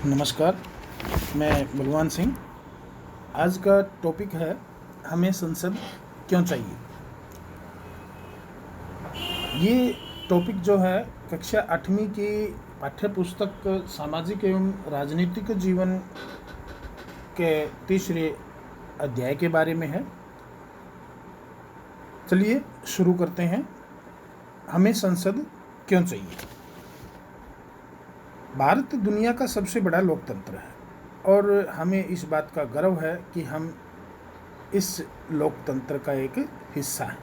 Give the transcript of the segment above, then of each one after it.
नमस्कार, मैं बलवान सिंह। आज का टॉपिक है हमें संसद क्यों चाहिए। ये टॉपिक जो है कक्षा 8वीं की पाठ्य पुस्तक सामाजिक एवं राजनीतिक जीवन के तीसरे अध्याय के बारे में है। चलिए शुरू करते हैं। हमें संसद क्यों चाहिए। भारत दुनिया का सबसे बड़ा लोकतंत्र है और हमें इस बात का गर्व है कि हम इस लोकतंत्र का एक हिस्सा हैं।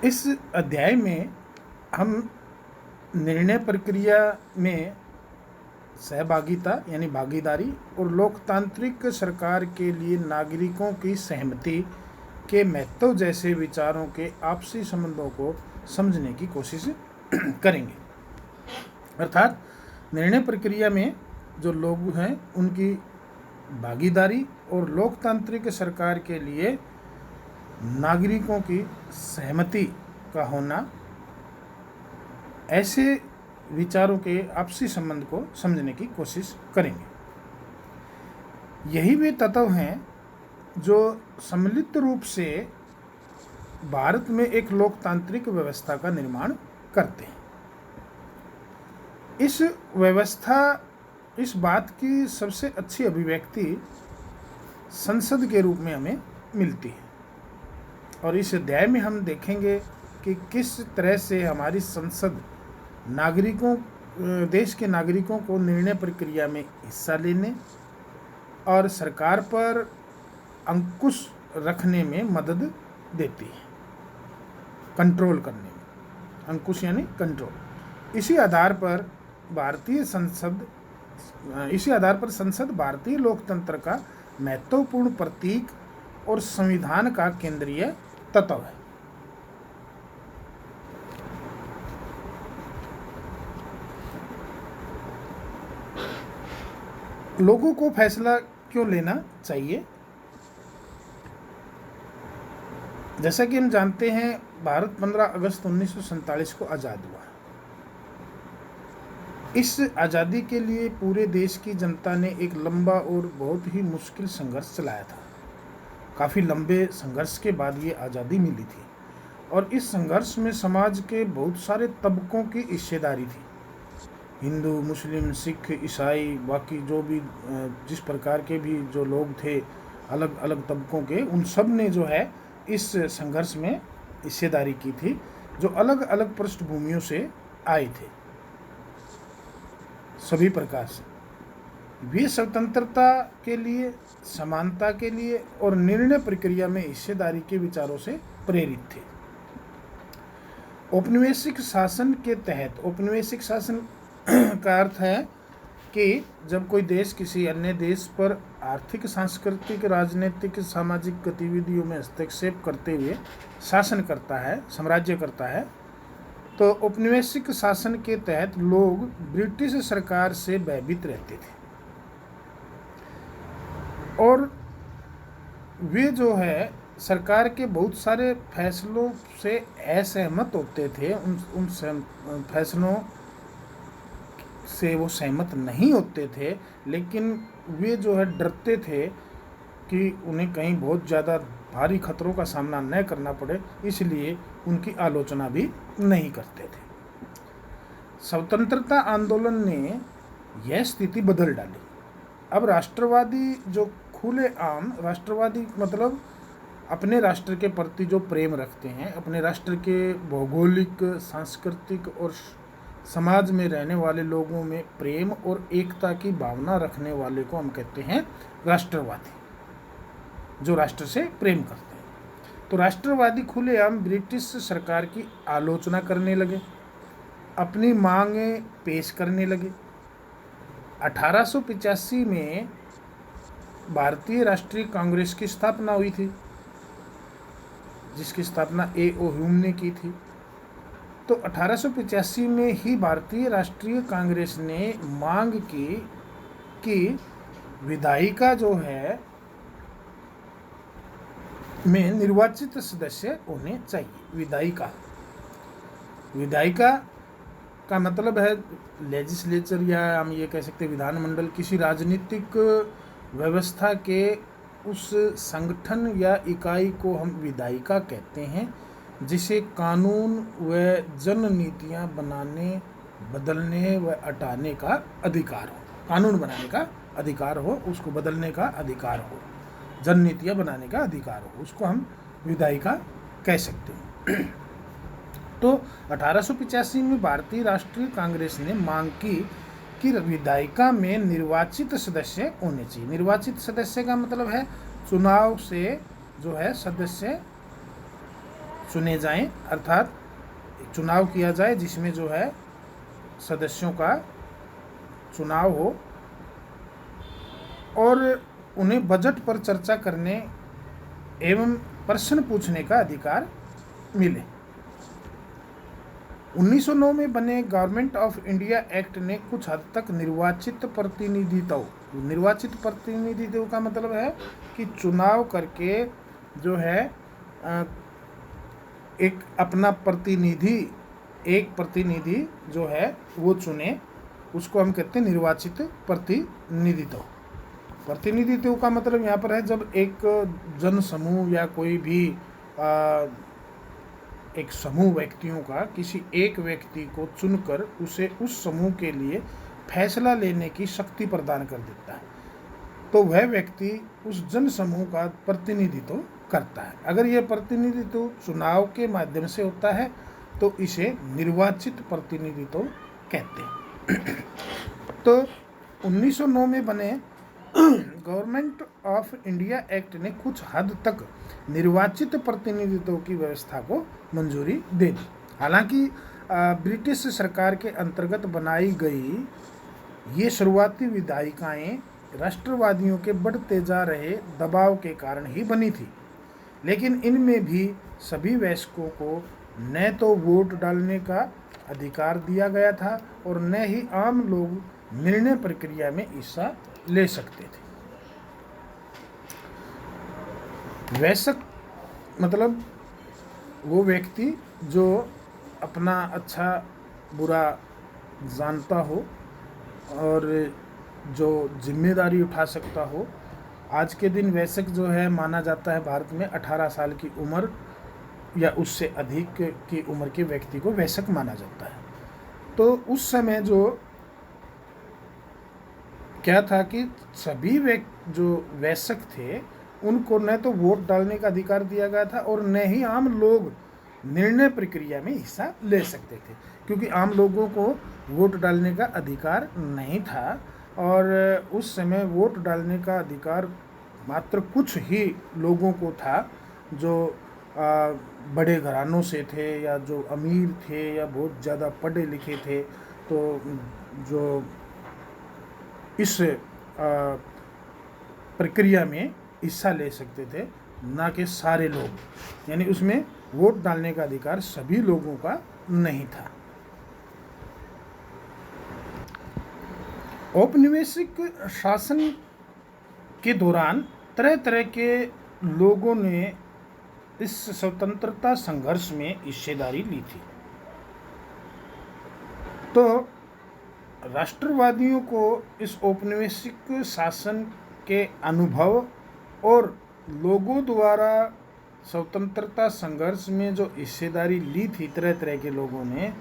इस अध्याय में हम निर्णय प्रक्रिया में सहभागिता यानी भागीदारी और लोकतांत्रिक सरकार के लिए नागरिकों की सहमति के महत्व जैसे विचारों के आपसी संबंधों को समझने की कोशिश करेंगे। अर्थात निर्णय प्रक्रिया में जो लोग हैं उनकी भागीदारी और लोकतांत्रिक सरकार के लिए नागरिकों की सहमति का होना, ऐसे विचारों के आपसी संबंध को समझने की कोशिश करेंगे। यही वे तत्व हैं जो सम्मिलित रूप से भारत में एक लोकतांत्रिक व्यवस्था का निर्माण करते हैं। इस बात की सबसे अच्छी अभिव्यक्ति संसद के रूप में हमें मिलती है और इस अध्याय में हम देखेंगे कि किस तरह से हमारी संसद देश के नागरिकों को निर्णय प्रक्रिया में हिस्सा लेने और सरकार पर अंकुश रखने में मदद देती है, कंट्रोल करने में। अंकुश यानी कंट्रोल। इसी आधार पर संसद भारतीय लोकतंत्र का महत्वपूर्ण प्रतीक और संविधान का केंद्रीय तत्व है। लोगों को फैसला क्यों लेना चाहिए। जैसा कि हम जानते हैं, भारत 15 अगस्त 1947 को आज़ाद हुआ। इस आज़ादी के लिए पूरे देश की जनता ने एक लंबा और बहुत ही मुश्किल संघर्ष चलाया था। काफ़ी लंबे संघर्ष के बाद ये आज़ादी मिली थी और इस संघर्ष में समाज के बहुत सारे तबकों की हिस्सेदारी थी। हिंदू, मुस्लिम, सिख, ईसाई, बाकी जो भी जिस प्रकार के भी जो लोग थे, अलग अलग तबकों के, उन सब ने जो है इस संघर्ष में हिस्सेदारी की थी, जो अलग अलग पृष्ठभूमियों से आए थे। सभी प्रकार से वे स्वतंत्रता के लिए, समानता के लिए और निर्णय प्रक्रिया में हिस्सेदारी के विचारों से प्रेरित थे। औपनिवेशिक शासन के तहत, औपनिवेशिक शासन का अर्थ है कि जब कोई देश किसी अन्य देश पर आर्थिक, सांस्कृतिक, राजनीतिक, सामाजिक गतिविधियों में हस्तक्षेप करते हुए शासन करता है, साम्राज्य करता है, तो औपनिवेशिक शासन के तहत लोग ब्रिटिश सरकार से भयभीत रहते थे और वे जो है सरकार के बहुत सारे फैसलों से असहमत होते थे। उन फैसलों से वो सहमत नहीं होते थे, लेकिन वे जो है डरते थे कि उन्हें कहीं बहुत ज़्यादा भारी खतरों का सामना न करना पड़े, इसलिए उनकी आलोचना भी नहीं करते थे। स्वतंत्रता आंदोलन ने यह स्थिति बदल डाली। अब राष्ट्रवादी जो खुलेआम, राष्ट्रवादी मतलब अपने राष्ट्र के प्रति जो प्रेम रखते हैं, अपने राष्ट्र के भौगोलिक, सांस्कृतिक और समाज में रहने वाले लोगों में प्रेम और एकता की भावना रखने वाले को हम कहते हैं राष्ट्रवादी, जो राष्ट्र से प्रेम करते हैं। तो राष्ट्रवादी खुलेआम ब्रिटिश सरकार की आलोचना करने लगे, अपनी मांगें पेश करने लगे। 1885 में भारतीय राष्ट्रीय कांग्रेस की स्थापना हुई थी, जिसकी स्थापना A.O. ह्यूम ने की थी। तो 1885 में ही भारतीय राष्ट्रीय कांग्रेस ने मांग की कि विधायिका जो है में निर्वाचित सदस्य होने चाहिए। विधायिका का मतलब है लेजिस्लेचर, या हम ये कह सकते हैं विधानमंडल, किसी राजनीतिक व्यवस्था के उस संगठन या इकाई को हम विधायिका कहते हैं जिसे कानून व जन नीतियाँ बनाने, बदलने व हटाने का अधिकार हो। कानून बनाने का अधिकार हो, उसको बदलने का अधिकार हो, जन नीतियाँ बनाने का अधिकार हो, उसको हम विधायिका कह सकते हैं। तो 1885 में भारतीय राष्ट्रीय कांग्रेस ने मांग की कि विधायिका में निर्वाचित सदस्य होने चाहिए। निर्वाचित सदस्य का मतलब है चुनाव से जो है सदस्य चुने जाएं, अर्थात चुनाव किया जाए जिसमें जो है सदस्यों का चुनाव हो और उन्हें बजट पर चर्चा करने एवं प्रश्न पूछने का अधिकार मिले। 1909 में बने गवर्नमेंट ऑफ इंडिया एक्ट ने कुछ हद तक निर्वाचित प्रतिनिधित्व का मतलब है कि चुनाव करके जो है एक अपना एक प्रतिनिधि जो है वो चुने, उसको हम कहते हैं निर्वाचित प्रतिनिधित्व। प्रतिनिधित्व का मतलब यहाँ पर है जब एक जन समूह या कोई भी एक समूह व्यक्तियों का किसी एक व्यक्ति को चुनकर उसे उस समूह के लिए फैसला लेने की शक्ति प्रदान कर देता है, तो वह व्यक्ति उस जन समूह का प्रतिनिधित्व करता है। अगर यह प्रतिनिधित्व चुनाव के माध्यम से होता है तो इसे निर्वाचित प्रतिनिधित्व कहते हैं। तो 1909 में बने गवर्नमेंट ऑफ इंडिया एक्ट ने कुछ हद तक निर्वाचित प्रतिनिधित्व की व्यवस्था को मंजूरी दे दी। हालांकि ब्रिटिश सरकार के अंतर्गत बनाई गई ये शुरुआती विधायिकाएं राष्ट्रवादियों के बढ़ते जा रहे दबाव के कारण ही बनी थी, लेकिन इनमें भी सभी वयस्कों को न तो वोट डालने का अधिकार दिया गया था और न ही आम लोग निर्णय प्रक्रिया में हिस्सा ले सकते थे। वयस्क मतलब वो व्यक्ति जो अपना अच्छा बुरा जानता हो और जो जिम्मेदारी उठा सकता हो। आज के दिन वयस्क जो है माना जाता है भारत में 18 साल की उम्र या उससे अधिक की उम्र के व्यक्ति को वयस्क माना जाता है। तो उस समय जो क्या था कि सभी जो वयस्क थे उनको न तो वोट डालने का अधिकार दिया गया था और न ही आम लोग निर्णय प्रक्रिया में हिस्सा ले सकते थे, क्योंकि आम लोगों को वोट डालने का अधिकार नहीं था और उस समय वोट डालने का अधिकार मात्र कुछ ही लोगों को था जो बड़े घरानों से थे या जो अमीर थे या बहुत ज़्यादा पढ़े लिखे थे, तो जो इस प्रक्रिया में हिस्सा ले सकते थे, ना कि सारे लोग, यानी उसमें वोट डालने का अधिकार सभी लोगों का नहीं था। औपनिवेशिक शासन के दौरान तरह तरह के लोगों ने इस स्वतंत्रता संघर्ष में हिस्सेदारी ली थी। तो राष्ट्रवादियों को इस औपनिवेशिक शासन के अनुभव और लोगों द्वारा स्वतंत्रता संघर्ष में जो हिस्सेदारी ली थी तरह तरह के लोगों ने,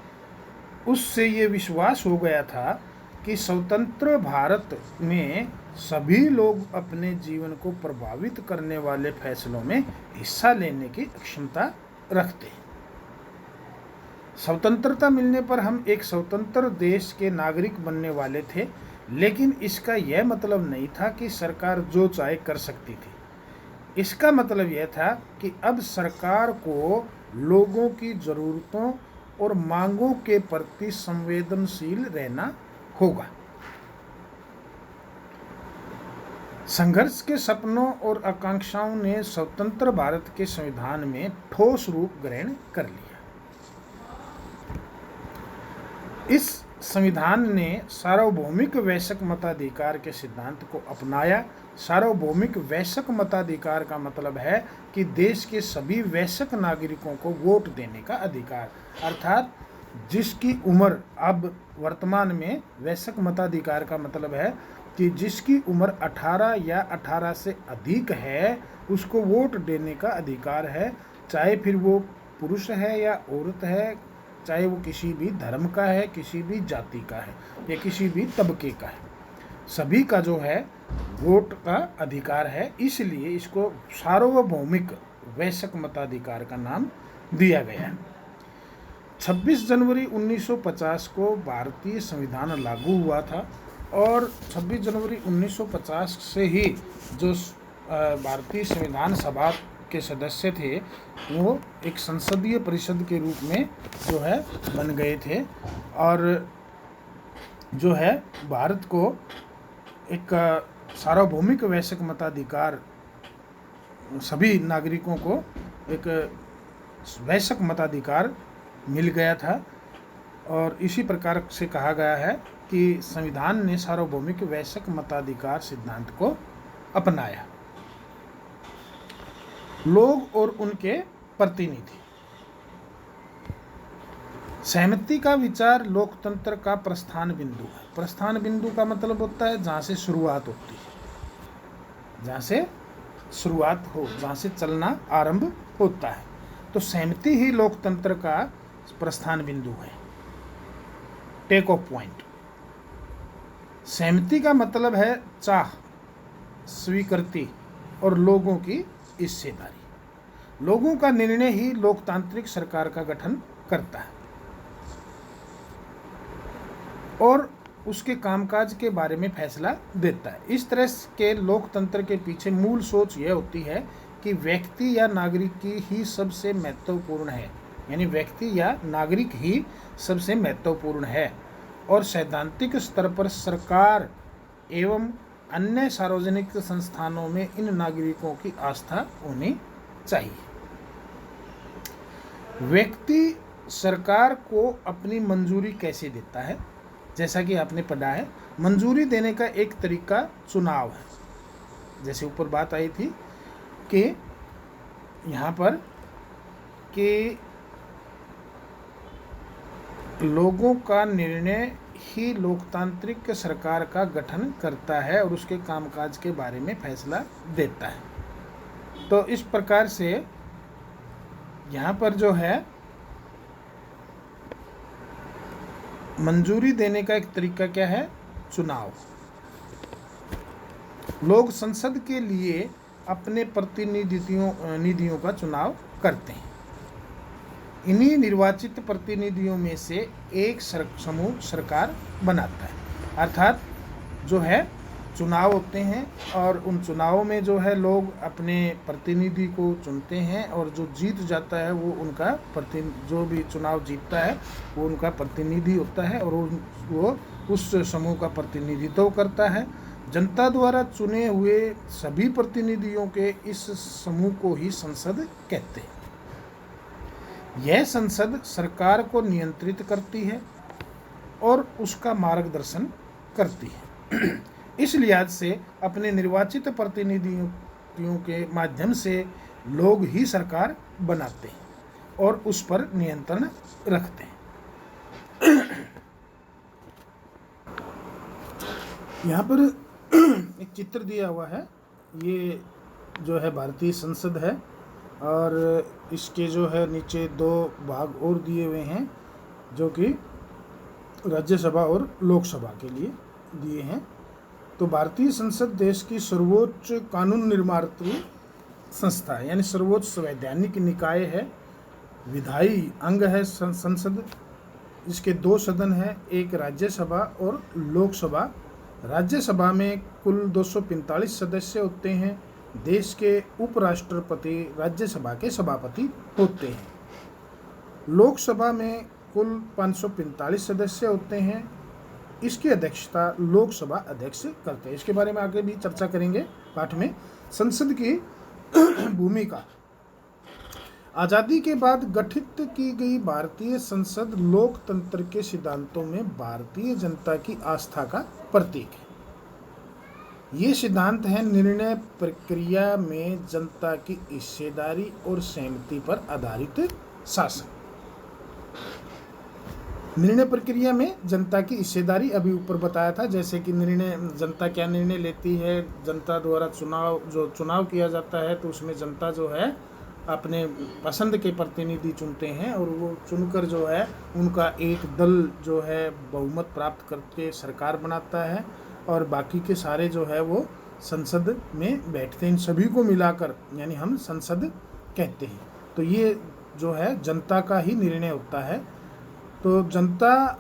उससे ये विश्वास हो गया था कि स्वतंत्र भारत में सभी लोग अपने जीवन को प्रभावित करने वाले फैसलों में हिस्सा लेने की क्षमता रखते हैं। स्वतंत्रता मिलने पर हम एक स्वतंत्र देश के नागरिक बनने वाले थे, लेकिन इसका यह मतलब नहीं था कि सरकार जो चाहे कर सकती थी। इसका मतलब यह था कि अब सरकार को लोगों की ज़रूरतों और मांगों के प्रति संवेदनशील रहना होगा। संघर्ष के सपनों और आकांक्षाओं ने स्वतंत्र भारत के संविधान में ठोस रूप ग्रहण कर लिया। इस संविधान ने सार्वभौमिक वयस्क मताधिकार के सिद्धांत को अपनाया। सार्वभौमिक वयस्क मताधिकार का मतलब है कि देश के सभी वयस्क नागरिकों को वोट देने का अधिकार, अर्थात जिसकी उम्र, अब वर्तमान में वयस्क मताधिकार का मतलब है कि जिसकी उम्र 18 या 18 से अधिक है उसको वोट देने का अधिकार है, चाहे फिर वो पुरुष है या औरत है, चाहे वो किसी भी धर्म का है, किसी भी जाति का है या किसी भी तबके का है, सभी का जो है वोट का अधिकार है। इसलिए इसको सार्वभौमिक वयस्क मताधिकार का नाम दिया गया है। 26 जनवरी 1950 को भारतीय संविधान लागू हुआ था और 26 जनवरी 1950 से ही जो भारतीय संविधान सभा के सदस्य थे वो एक संसदीय परिषद के रूप में जो है बन गए थे और जो है भारत को एक सार्वभौमिक वयस्क मताधिकार, सभी नागरिकों को एक वयस्क मताधिकार मिल गया था। और इसी प्रकार से कहा गया है कि संविधान ने सार्वभौमिक वयस्क मताधिकार सिद्धांत को अपनाया। लोग और उनके प्रतिनिधि। सहमति का विचार लोकतंत्र का प्रस्थान बिंदु है। प्रस्थान बिंदु का मतलब होता है जहाँ से शुरुआत होती है, जहाँ से शुरुआत हो, जहाँ से चलना आरंभ होता है। तो सहमति ही लोकतंत्र का प्रस्थान बिंदु है, टेक ऑफ पॉइंट। सहमति का मतलब है चाह, स्वीकृति और लोगों की हिस्सेदारी। लोगों का निर्णय ही लोकतांत्रिक सरकार का गठन करता है और उसके कामकाज के बारे में फैसला देता है। इस तरह के लोकतंत्र के पीछे मूल सोच यह होती है कि व्यक्ति या नागरिक की ही सबसे महत्वपूर्ण है, यानी व्यक्ति या नागरिक ही सबसे महत्वपूर्ण है और सैद्धांतिक स्तर पर सरकार एवं अन्य सार्वजनिक संस्थानों में इन नागरिकों की आस्था होनी चाहिए। व्यक्ति सरकार को अपनी मंजूरी कैसे देता है, जैसा कि आपने पढ़ा है, मंजूरी देने का एक तरीका चुनाव है। जैसे ऊपर बात आई थी कि यहाँ पर कि लोगों का निर्णय ही लोकतांत्रिक सरकार का गठन करता है और उसके कामकाज के बारे में फैसला देता है। तो इस प्रकार से यहाँ पर जो है मंजूरी देने का एक तरीका क्या है, चुनाव। लोग संसद के लिए अपने प्रतिनिधियों का चुनाव करते हैं। इन्हीं निर्वाचित प्रतिनिधियों में से एक समूह सरकार बनाता है। अर्थात जो है चुनाव होते हैं और उन चुनावों में जो है लोग अपने प्रतिनिधि को चुनते हैं और जो जीत जाता है वो उनका जो भी चुनाव जीतता है वो उनका प्रतिनिधि होता है और वो उस समूह का प्रतिनिधित्व करता है। जनता द्वारा चुने हुए सभी प्रतिनिधियों के इस समूह को ही संसद कहते हैं। यह संसद सरकार को नियंत्रित करती है और उसका मार्गदर्शन करती है। इस लिहाज से अपने निर्वाचित प्रतिनिधियों के माध्यम से लोग ही सरकार बनाते हैं और उस पर नियंत्रण रखते हैं। यहाँ पर एक चित्र दिया हुआ है, ये जो है भारतीय संसद है और इसके जो है नीचे दो भाग और दिए हुए हैं जो कि राज्यसभा और लोकसभा के लिए दिए हैं। तो भारतीय संसद देश की सर्वोच्च कानून निर्मात्री संस्था है, यानी सर्वोच्च संवैधानिक निकाय है, विधायी अंग है संसद। इसके दो सदन हैं, एक राज्यसभा और लोकसभा। राज्यसभा में कुल 245 सदस्य होते हैं। देश के उपराष्ट्रपति राज्यसभा के सभापति होते हैं। लोकसभा में कुल 545 सदस्य होते हैं। इसकी अध्यक्षता लोकसभा अध्यक्ष करते हैं। इसके बारे में आगे भी चर्चा करेंगे पाठ में। संसद की भूमिका। आज़ादी के बाद गठित की गई भारतीय संसद लोकतंत्र के सिद्धांतों में भारतीय जनता की आस्था का प्रतीक है। ये सिद्धांत है निर्णय प्रक्रिया में जनता की हिस्सेदारी और सहमति पर आधारित शासन। निर्णय प्रक्रिया में जनता की हिस्सेदारी अभी ऊपर बताया था, जैसे कि जनता क्या निर्णय लेती है। जनता द्वारा चुनाव किया जाता है तो उसमें जनता जो है अपने पसंद के प्रतिनिधि चुनते हैं और वो चुनकर जो है उनका एक दल जो है बहुमत प्राप्त करके सरकार बनाता है और बाकी के सारे जो है वो संसद में बैठते हैं। इन सभी को मिलाकर यानी हम संसद कहते हैं। तो ये जो है जनता का ही निर्णय होता है। तो जनता,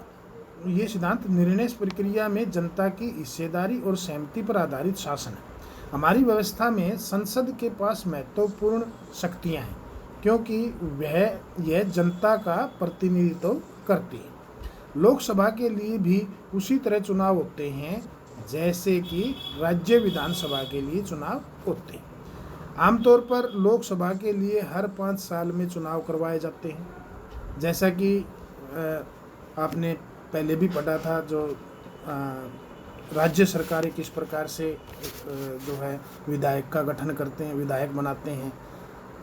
ये सिद्धांत निर्णय प्रक्रिया में जनता की हिस्सेदारी और सहमति पर आधारित शासन है। हमारी व्यवस्था में संसद के पास महत्वपूर्ण शक्तियां हैं क्योंकि यह जनता का प्रतिनिधित्व करती है। लोकसभा के लिए भी उसी तरह चुनाव होते हैं जैसे कि राज्य विधानसभा के लिए चुनाव होते हैं। आमतौर पर लोकसभा के लिए हर 5 साल में चुनाव करवाए जाते हैं। जैसा कि आपने पहले भी पढ़ा था, जो राज्य सरकारें किस प्रकार से जो है विधायक का गठन करते हैं, विधायक बनाते हैं,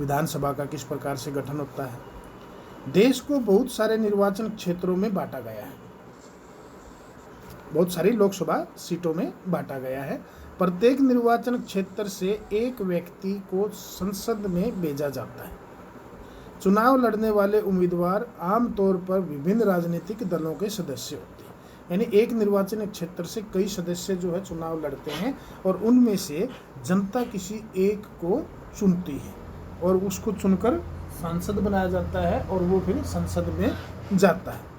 विधानसभा का किस प्रकार से गठन होता है। देश को बहुत सारे निर्वाचन क्षेत्रों में बांटा गया है, बहुत सारी लोकसभा सीटों में बांटा गया है। प्रत्येक निर्वाचन क्षेत्र से एक व्यक्ति को संसद में भेजा जाता है। चुनाव लड़ने वाले उम्मीदवार आमतौर पर विभिन्न राजनीतिक दलों के सदस्य होते हैं। यानी एक निर्वाचन क्षेत्र से कई सदस्य जो है चुनाव लड़ते हैं और उनमें से जनता किसी एक को चुनती है और उसको चुनकर सांसद बनाया जाता है और वो फिर संसद में जाता है।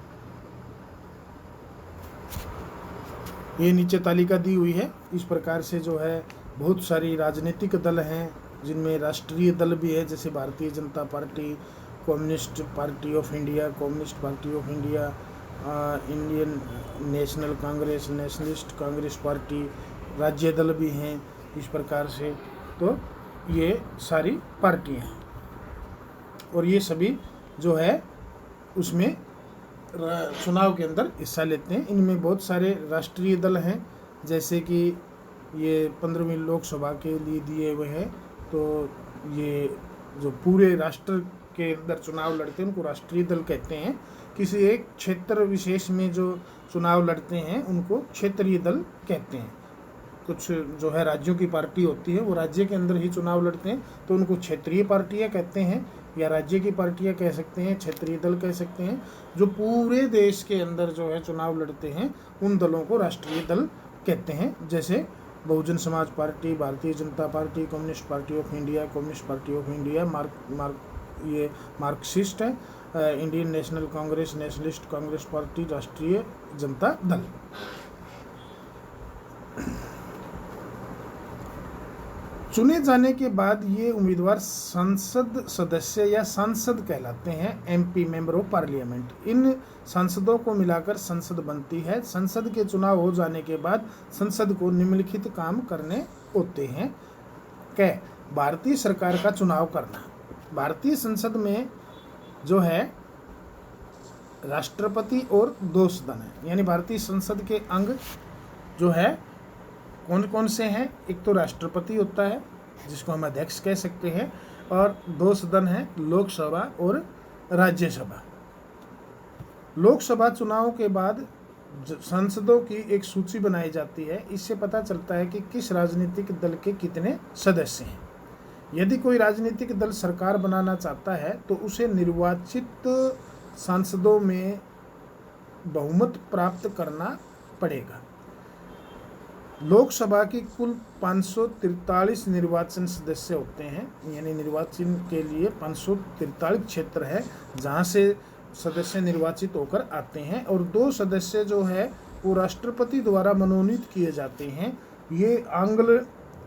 ये नीचे तालिका दी हुई है। इस प्रकार से जो है बहुत सारी राजनीतिक दल हैं जिनमें राष्ट्रीय दल भी है, जैसे Bharatiya Janata party, communist party of India, communist party of India, Indian national Congress, nationalist Congress party, राज्य दल भी हैं इस प्रकार से। तो ये सारी पार्टियां हैं और ये सभी जो है उसमें चुनाव के अंदर हिस्सा लेते हैं। इनमें बहुत सारे राष्ट्रीय दल हैं, जैसे कि ये 15वीं लोकसभा के लिए दिए हुए हैं। तो ये जो पूरे राष्ट्र के अंदर चुनाव लड़ते हैं उनको राष्ट्रीय दल कहते हैं। किसी एक क्षेत्र विशेष में जो चुनाव लड़ते हैं उनको क्षेत्रीय दल कहते हैं। कुछ जो है राज्यों की पार्टी होती है वो राज्य के अंदर ही चुनाव लड़ते हैं तो उनको क्षेत्रीय पार्टियां कहते हैं, या राज्य की पार्टियां कह सकते हैं, क्षेत्रीय दल कह सकते हैं। जो पूरे देश के अंदर जो है चुनाव लड़ते हैं उन दलों को राष्ट्रीय दल कहते हैं, जैसे Bahujan Samaj party, Bharatiya Janata party, communist party of India, communist party of India, ये मार्क्सिस्ट है, Indian national Congress, nationalist Congress party, राष्ट्रीय जनता दल। चुने जाने के बाद ये उम्मीदवार संसद सदस्य या सांसद कहलाते हैं, एमपी, मेंबर ऑफ पार्लियामेंट। इन सांसदों को मिलाकर संसद बनती है। संसद के चुनाव हो जाने के बाद संसद को निम्नलिखित काम करने होते हैं। भारतीय सरकार का चुनाव करना। भारतीय संसद में जो है राष्ट्रपति और 2 सदन है। यानी भारतीय संसद के अंग जो है कौन कौन से हैं? एक तो राष्ट्रपति होता है जिसको हम अध्यक्ष कह सकते हैं, और 2 सदन हैं, लोकसभा और राज्यसभा। लोकसभा चुनाव के बाद सांसदों की एक सूची बनाई जाती है। इससे पता चलता है कि किस राजनीतिक दल के कितने सदस्य हैं। यदि कोई राजनीतिक दल सरकार बनाना चाहता है तो उसे निर्वाचित सांसदों में बहुमत प्राप्त करना पड़ेगा। लोकसभा की कुल 543 निर्वाचन सदस्य होते हैं। यानी निर्वाचन के लिए 543 क्षेत्र है जहां से सदस्य निर्वाचित होकर आते हैं, और 2 सदस्य जो है वो राष्ट्रपति द्वारा मनोनीत किए जाते हैं। ये एंग्लो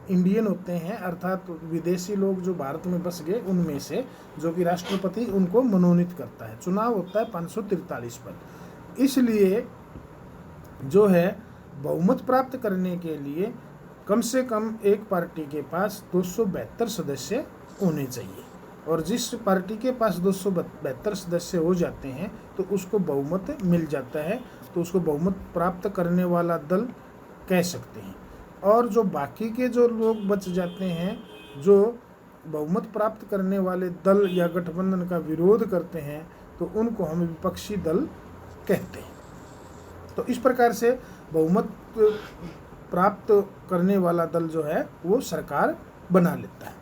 इंडियन होते हैं, अर्थात विदेशी लोग जो भारत में बस गए उनमें से, जो कि राष्ट्रपति उनको मनोनीत करता है। चुनाव होता है 543 पर। इसलिए जो है बहुमत प्राप्त करने के लिए कम से कम एक पार्टी के पास 272 सदस्य होने चाहिए, और जिस पार्टी के पास 272 सदस्य हो जाते हैं तो उसको बहुमत मिल जाता है, तो उसको बहुमत प्राप्त करने वाला दल कह सकते हैं। और जो बाकी के जो लोग बच जाते हैं, जो बहुमत प्राप्त करने वाले दल या गठबंधन का विरोध करते हैं, तो उनको हम विपक्षी दल कहते हैं। तो इस प्रकार से बहुमत प्राप्त करने वाला दल जो है वो सरकार बना लेता है।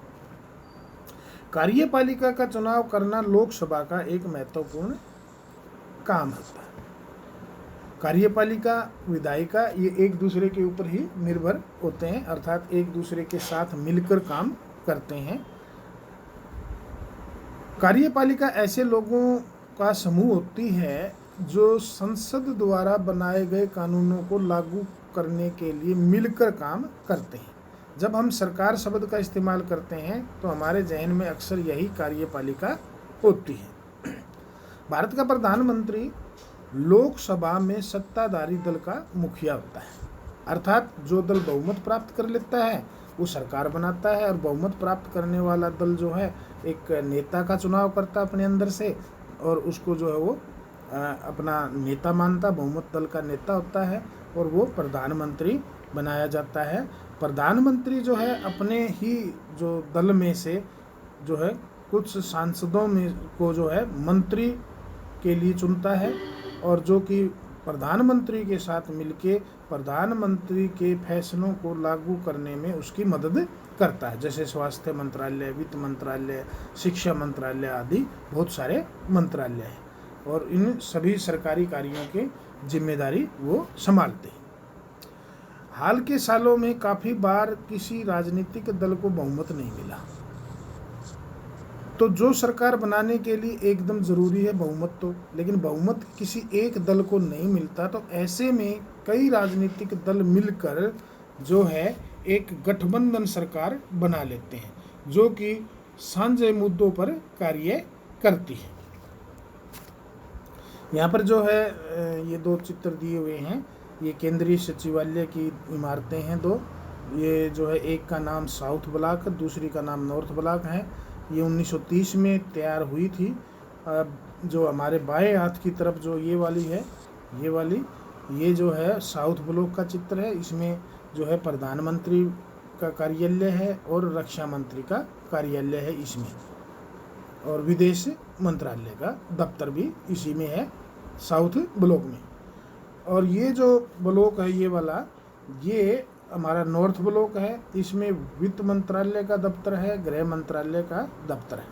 कार्यपालिका का चुनाव करना लोकसभा का एक महत्वपूर्ण काम होता है। कार्यपालिका, विधायिका ये एक दूसरे के ऊपर ही निर्भर होते हैं, अर्थात एक दूसरे के साथ मिलकर काम करते हैं। कार्यपालिका ऐसे लोगों का समूह होती है जो संसद द्वारा बनाए गए कानूनों को लागू करने के लिए मिलकर काम करते हैं। जब हम सरकार शब्द का इस्तेमाल करते हैं तो हमारे जहन में अक्सर यही कार्यपालिका होती है। भारत का प्रधानमंत्री लोकसभा में सत्ताधारी दल का मुखिया होता है, अर्थात जो दल बहुमत प्राप्त कर लेता है वो सरकार बनाता है, और बहुमत प्राप्त करने वाला दल जो है एक नेता का चुनाव करता है अपने अंदर से, और उसको जो है वो अपना नेता मानता, बहुमत दल का नेता होता है, और वो प्रधानमंत्री बनाया जाता है। प्रधानमंत्री जो है अपने ही जो दल में से जो है कुछ सांसदों में को जो है मंत्री के लिए चुनता है, और जो कि प्रधानमंत्री के साथ मिलके प्रधानमंत्री के फैसलों को लागू करने में उसकी मदद करता है, जैसे स्वास्थ्य मंत्रालय, वित्त मंत्रालय, शिक्षा मंत्रालय आदि बहुत सारे मंत्रालय हैं, और इन सभी सरकारी कार्यों की जिम्मेदारी वो संभालते हैं। हाल के सालों में काफ़ी बार किसी राजनीतिक दल को बहुमत नहीं मिला, तो जो सरकार बनाने के लिए एकदम ज़रूरी है बहुमत, तो लेकिन बहुमत किसी एक दल को नहीं मिलता, तो ऐसे में कई राजनीतिक दल मिलकर जो है एक गठबंधन सरकार बना लेते हैं, जो कि साझे मुद्दों पर कार्य करती है। यहाँ पर जो है ये दो चित्र दिए हुए हैं, ये केंद्रीय सचिवालय की इमारतें हैं दो। ये जो है एक का नाम साउथ ब्लॉक, दूसरी का नाम नॉर्थ ब्लॉक है। ये 1930 में तैयार हुई थी। जो हमारे बाएं हाथ की तरफ जो ये वाली है, ये वाली, ये जो है साउथ ब्लॉक का चित्र है। इसमें जो है प्रधानमंत्री का कार्यालय है और रक्षा मंत्री का कार्यालय है इसमें, और विदेश मंत्रालय का दफ्तर भी इसी में है साउथ ब्लॉक में। और ये जो ब्लॉक है ये वाला, ये हमारा नॉर्थ ब्लॉक है। इसमें वित्त मंत्रालय का दफ्तर है, गृह मंत्रालय का दफ्तर है,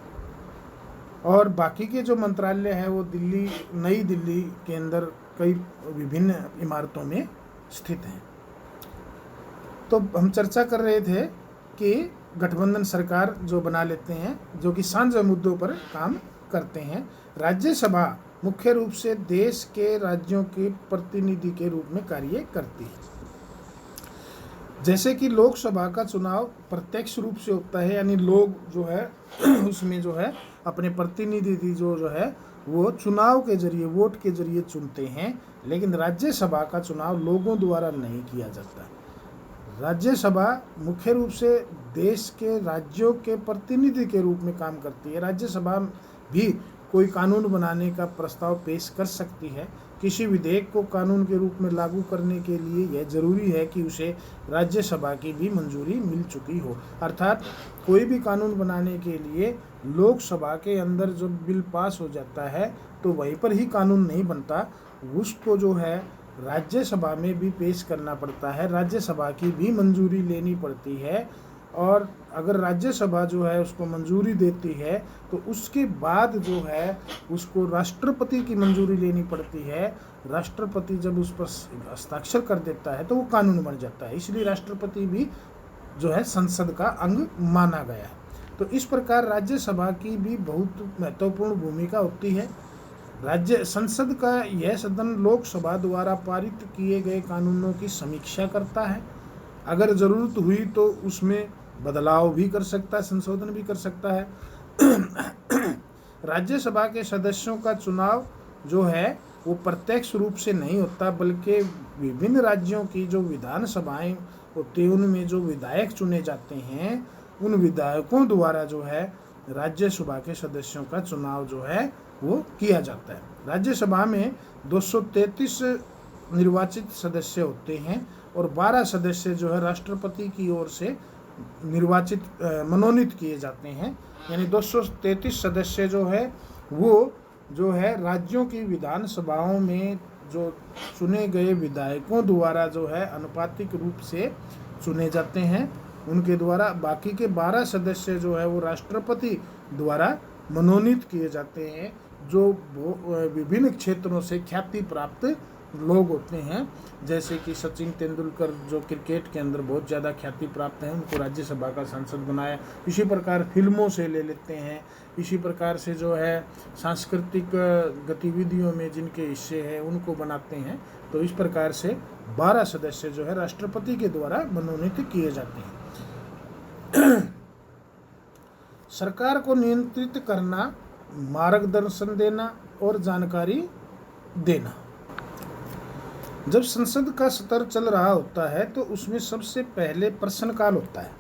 और बाकी के जो मंत्रालय है वो दिल्ली, नई दिल्ली के अंदर कई विभिन्न इमारतों में स्थित हैं। तो हम चर्चा कर रहे थे कि गठबंधन सरकार जो बना लेते हैं, जो कि साझे मुद्दों पर काम करते हैं। राज्यसभा मुख्य रूप से देश के राज्यों के प्रतिनिधि के रूप में कार्य करती है। जैसे कि लोकसभा का चुनाव प्रत्यक्ष रूप से होता है, यानी लोग जो है उसमें जो है अपने प्रतिनिधि जो है वो चुनाव के जरिए, वोट के जरिए चुनते हैं, लेकिन राज्यसभा का चुनाव लोगों द्वारा नहीं किया जाता। राज्यसभा मुख्य रूप से देश के राज्यों के प्रतिनिधि के रूप में काम करती है। राज्यसभा भी कोई कानून बनाने का प्रस्ताव पेश कर सकती है। किसी विधेयक को कानून के रूप में लागू करने के लिए यह जरूरी है कि उसे राज्यसभा की भी मंजूरी मिल चुकी हो, अर्थात कोई भी कानून बनाने के लिए लोकसभा के अंदर जब बिल पास हो जाता है तो वहीं पर ही कानून नहीं बनता, उसको जो है राज्यसभा में भी पेश करना पड़ता है, राज्यसभा की भी मंजूरी लेनी पड़ती है। और अगर राज्यसभा जो है उसको मंजूरी देती है तो उसके बाद जो है उसको राष्ट्रपति की मंजूरी लेनी पड़ती है। राष्ट्रपति जब उस पर हस्ताक्षर कर देता है तो वो कानून बन जाता है। इसलिए राष्ट्रपति भी जो है संसद का अंग माना गया है। तो इस प्रकार राज्यसभा की भी बहुत महत्वपूर्ण भूमिका होती है। राज्य संसद का यह सदन लोकसभा द्वारा पारित किए गए कानूनों की समीक्षा करता है। अगर ज़रूरत हुई तो उसमें बदलाव भी कर सकता है, संशोधन भी कर सकता है। राज्यसभा के सदस्यों का चुनाव जो है वो प्रत्यक्ष रूप से नहीं होता, बल्कि विभिन्न राज्यों की जो विधानसभाएं होती हैं उनमें जो विधायक चुने जाते हैं, उन विधायकों द्वारा जो है राज्यसभा के सदस्यों का चुनाव जो है वो किया जाता है। राज्यसभा में 233 निर्वाचित सदस्य होते हैं और 12 सदस्य जो है राष्ट्रपति की ओर से मनोनीत किए जाते हैं। यानी 233 सदस्य जो है वो जो है राज्यों की विधानसभाओं में जो चुने गए विधायकों द्वारा जो है अनुपातिक रूप से चुने जाते हैं। उनके द्वारा बाकी के 12 सदस्य जो है वो राष्ट्रपति द्वारा मनोनीत किए जाते हैं, जो विभिन्न क्षेत्रों से ख्याति प्राप्त लोग होते हैं। जैसे कि सचिन तेंदुलकर जो क्रिकेट के अंदर बहुत ज़्यादा ख्याति प्राप्त हैं, उनको राज्यसभा का सांसद बनाया। इसी प्रकार फिल्मों से ले लेते हैं, इसी प्रकार से जो है सांस्कृतिक गतिविधियों में जिनके हिस्से हैं उनको बनाते हैं। तो इस प्रकार से 12 सदस्य जो है राष्ट्रपति के द्वारा मनोनीत किए जाते हैं। सरकार को नियंत्रित करना, मार्गदर्शन देना और जानकारी देना। जब संसद का सत्र चल रहा होता है तो उसमें सबसे पहले प्रश्नकाल होता है।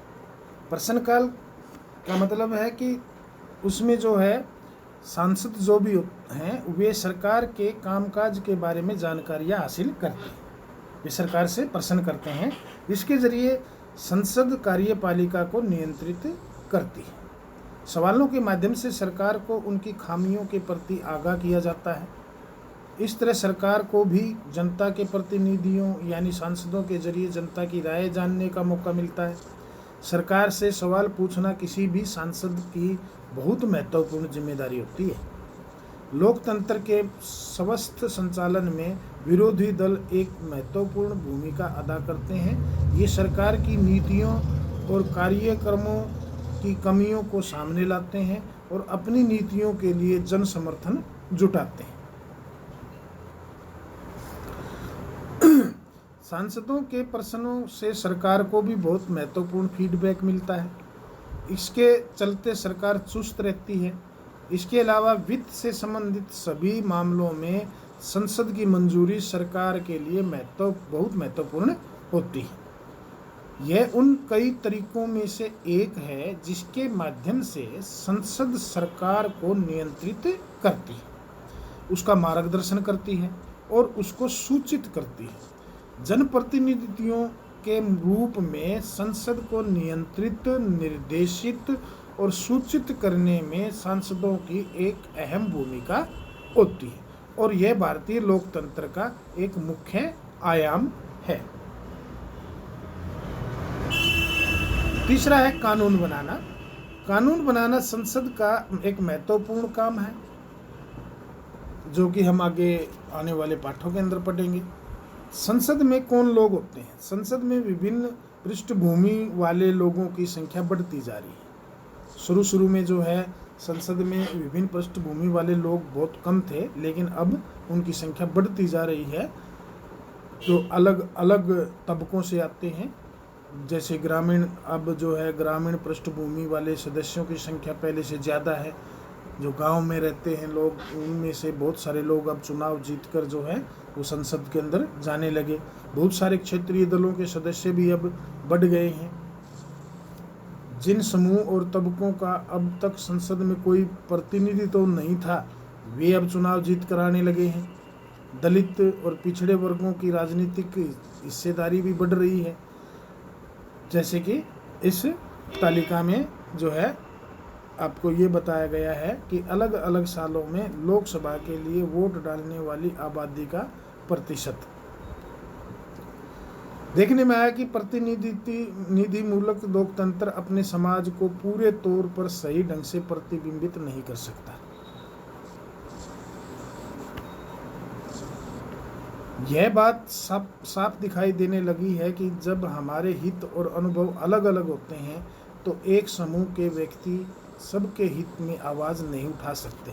प्रश्नकाल का मतलब है कि उसमें जो है सांसद जो भी हैं वे सरकार के कामकाज के बारे में जानकारियां हासिल करते हैं, वे सरकार से प्रश्न करते हैं। इसके जरिए संसद कार्यपालिका को नियंत्रित करती है। सवालों के माध्यम से सरकार को उनकी खामियों के प्रति आगाह किया जाता है। इस तरह सरकार को भी जनता के प्रतिनिधियों यानी सांसदों के जरिए जनता की राय जानने का मौका मिलता है। सरकार से सवाल पूछना किसी भी सांसद की बहुत महत्वपूर्ण जिम्मेदारी होती है। लोकतंत्र के स्वस्थ संचालन में विरोधी दल एक महत्वपूर्ण भूमिका अदा करते हैं। ये सरकार की नीतियों और कार्यक्रमों की कमियों को सामने लाते हैं और अपनी नीतियों के लिए जन समर्थन जुटाते हैं। सांसदों के प्रश्नों से सरकार को भी बहुत महत्वपूर्ण फीडबैक मिलता है। इसके चलते सरकार चुस्त रहती है। इसके अलावा वित्त से संबंधित सभी मामलों में संसद की मंजूरी सरकार के लिए बहुत महत्वपूर्ण होती है। यह उन कई तरीकों में से एक है जिसके माध्यम से संसद सरकार को नियंत्रित करती है, उसका मार्गदर्शन करती है और उसको सूचित करती है। जनप्रतिनिधियों के रूप में संसद को नियंत्रित, निर्देशित और सूचित करने में सांसदों की एक अहम भूमिका होती है और यह भारतीय लोकतंत्र का एक मुख्य आयाम है। तीसरा है कानून बनाना। कानून बनाना संसद का एक महत्वपूर्ण काम है, जो कि हम आगे आने वाले पाठों के अंदर पढ़ेंगे। संसद में कौन लोग होते हैं? संसद में विभिन्न पृष्ठभूमि वाले लोगों की संख्या बढ़ती जा रही है। शुरू में जो है संसद में विभिन्न पृष्ठभूमि वाले लोग बहुत कम थे, लेकिन अब उनकी संख्या बढ़ती जा रही है। जो अलग अलग तबकों से आते हैं, जैसे ग्रामीण, अब जो है ग्रामीण पृष्ठभूमि वाले सदस्यों की संख्या पहले से ज़्यादा है। जो गांव में रहते हैं लोग, उनमें से बहुत सारे लोग अब चुनाव जीतकर जो है वो संसद के अंदर जाने लगे। बहुत सारे क्षेत्रीय दलों के सदस्य भी अब बढ़ गए हैं। जिन समूह और तबकों का अब तक संसद में कोई प्रतिनिधित्व तो नहीं था, वे अब चुनाव जीत कर आने लगे हैं। दलित और पिछड़े वर्गों की राजनीतिक हिस्सेदारी भी बढ़ रही है। जैसे कि इस तालिका में जो है आपको ये बताया गया है कि अलग अलग सालों में लोकसभा के लिए वोट डालने वाली आबादी का प्रतिशत देखने में आया कि प्रतिनिधिमूलक लोकतंत्र अपने समाज को पूरे तौर पर सही ढंग से प्रतिबिंबित नहीं कर सकता। यह बात साफ दिखाई देने लगी है कि जब हमारे हित और अनुभव अलग अलग होते हैं तो एक समूह के व्यक्ति सबके हित में आवाज़ नहीं उठा सकते।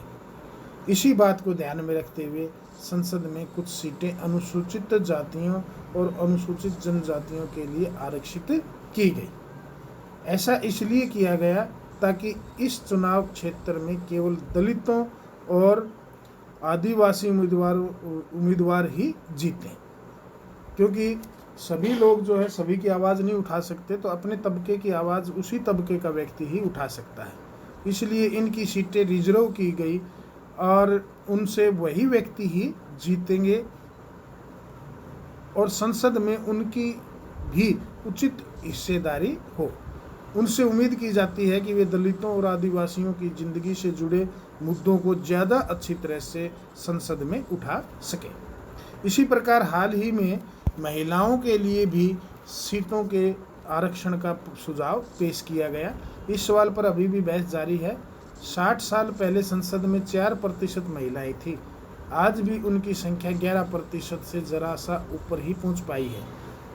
इसी बात को ध्यान में रखते हुए संसद में कुछ सीटें अनुसूचित जातियों और अनुसूचित जनजातियों के लिए आरक्षित की गई। ऐसा इसलिए किया गया ताकि इस चुनाव क्षेत्र में केवल दलितों और आदिवासी उम्मीदवार ही जीतें, क्योंकि सभी लोग जो है सभी की आवाज़ नहीं उठा सकते, तो अपने तबके की आवाज़ उसी तबके का व्यक्ति ही उठा सकता है। इसलिए इनकी सीटें रिजर्व की गई और उनसे वही व्यक्ति ही जीतेंगे और संसद में उनकी भी उचित हिस्सेदारी हो। उनसे उम्मीद की जाती है कि वे दलितों और आदिवासियों की ज़िंदगी से जुड़े मुद्दों को ज़्यादा अच्छी तरह से संसद में उठा सके। इसी प्रकार हाल ही में महिलाओं के लिए भी सीटों के आरक्षण का सुझाव पेश किया गया। इस सवाल पर अभी भी बहस जारी है। 60 साल पहले संसद में 4% महिलाएं थी। आज भी उनकी संख्या 11% से ज़रा सा ऊपर ही पहुंच पाई है।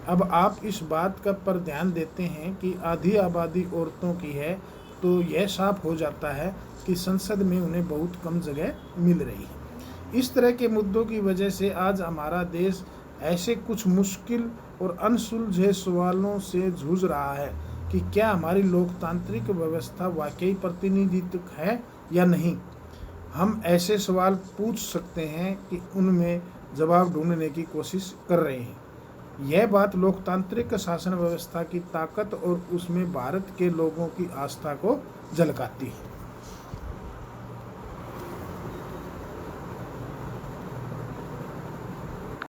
अब आप इस बात का पर ध्यान देते हैं कि आधी आबादी औरतों की है, तो यह साफ हो जाता है कि संसद में उन्हें बहुत कम जगह मिल रही है। इस तरह के मुद्दों की वजह से आज हमारा देश ऐसे कुछ मुश्किल और अनसुलझे सवालों से जूझ रहा है कि क्या हमारी लोकतांत्रिक व्यवस्था वाकई प्रतिनिधित्व है या नहीं। हम ऐसे सवाल पूछ सकते हैं कि उनमें जवाब ढूंढने की कोशिश कर रहे हैं। यह बात लोकतांत्रिक शासन व्यवस्था की ताकत और उसमें भारत के लोगों की आस्था को झलकाती है।